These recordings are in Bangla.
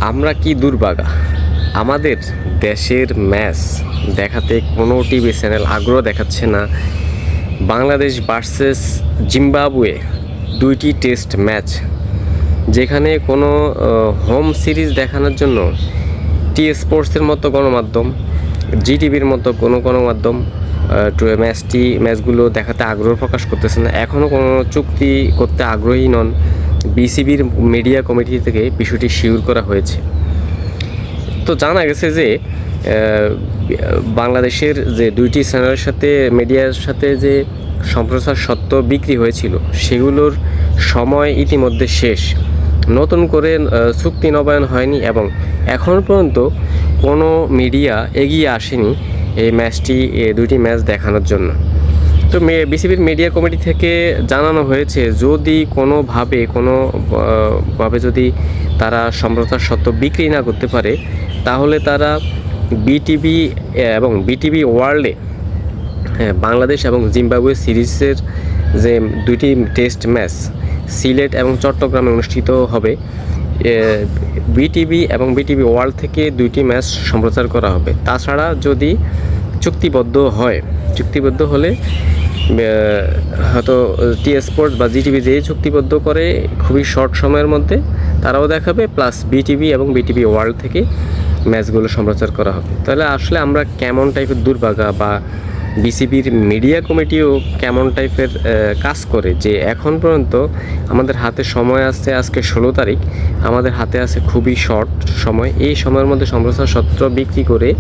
আমরা কি দুর্ভাগা, আমাদের দেশের ম্যাচ দেখাতে কোনো টিভি চ্যানেল আগ্রহ দেখাচ্ছে না। বাংলাদেশ ভার্সেস জিম্বাবুয়ে দুইটি টেস্ট ম্যাচ, যেখানে কোনো হোম সিরিজ দেখানোর জন্য টি স্পোর্টসের মতো গণমাধ্যম, জিটিভির মতো কোনো গণমাধ্যম ম্যাচগুলো দেখাতে আগ্রহ প্রকাশ করতেছে না। এখনও কোনো চুক্তি করতে আগ্রহী নন। বিসিবির মিডিয়া কমিটি থেকে বিষয়টি শিওর করা হয়েছে। তো জানা গেছে যে বাংলাদেশের যে দুইটি চ্যানেলের সাথে মিডিয়ার সাথে যে সম্প্রচার সত্ত্ব বিক্রি হয়েছিল, সেগুলোর সময় ইতিমধ্যে শেষ। নতুন করে চুক্তি নবায়ন হয়নি এবং এখন পর্যন্ত কোনো মিডিয়া এগিয়ে আসেনি এই দুইটি ম্যাচ দেখানোর জন্য। তো বিসিবির মিডিয়া কমিটি থেকে জানানো হয়েছে, যদি কোনোভাবে যদি তারা সম্প্রচার সত্ত্ব বিক্রি না করতে পারে, তাহলে তারা বিটিভি এবং বিটিভি ওয়ার্ল্ডে বাংলাদেশ এবং জিম্বাবুয়ে সিরিজের যে দুইটি টেস্ট ম্যাচ সিলেট এবং চট্টগ্রামে অনুষ্ঠিত হবে, বিটিভি এবং বিটিভি ওয়ার্ল্ড থেকে দুইটি ম্যাচ সম্প্রচার করা হবে। তাছাড়া যদি চুক্তিবদ্ধ হলে হয়তো টি স্পোর্টস বা জিটিভি যেই চুক্তিবদ্ধ করে খুবই শর্ট সময়ের মধ্যে তারাও দেখাবে, প্লাস বিটিভি এবং বিটিভি ওয়ার্ল্ড থেকে ম্যাচগুলো সম্প্রচার করা হবে। তাহলে আসলে আমরা কেমন টাইপের দুর্ভাগা, বা বিসিবির মিডিয়া কমিটিও কেমন টাইপের কাজ করে, যে এখন পর্যন্ত আমাদের হাতে সময় আছে, আজকে 16 তারিখ, আমাদের হাতে আছে খুবই শর্ট সময়। এই সময়ের মধ্যে সম্প্রচার সত্ত্ব বিক্রি করে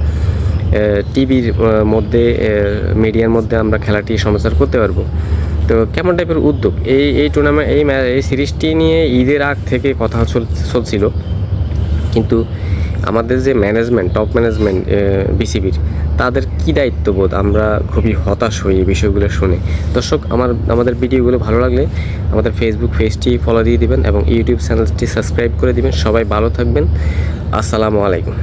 টিভির মধ্যে মিডিয়ার মধ্যে আমরা খেলাটি সম্প্রচার করতে পারবো। তো কেমন টাইপের উদ্যোগ এই টুর্নামেন্ট এই সিরিজটি নিয়ে ঈদের আগ থেকে কথা চলছিল, কিন্তু আমাদের যে টপ ম্যানেজমেন্ট বিসিবির, তাদের কী দায়িত্ববোধ, আমরা খুবই হতাশ হই এই বিষয়গুলো শুনে। দর্শক, আমাদের ভিডিওগুলো ভালো লাগলে আমাদের ফেসবুক পেজটি ফলো দিয়ে দিবেন এবং ইউটিউব চ্যানেলটি সাবস্ক্রাইব করে দিবেন। সবাই ভালো থাকবেন। আসসালামু আলাইকুম।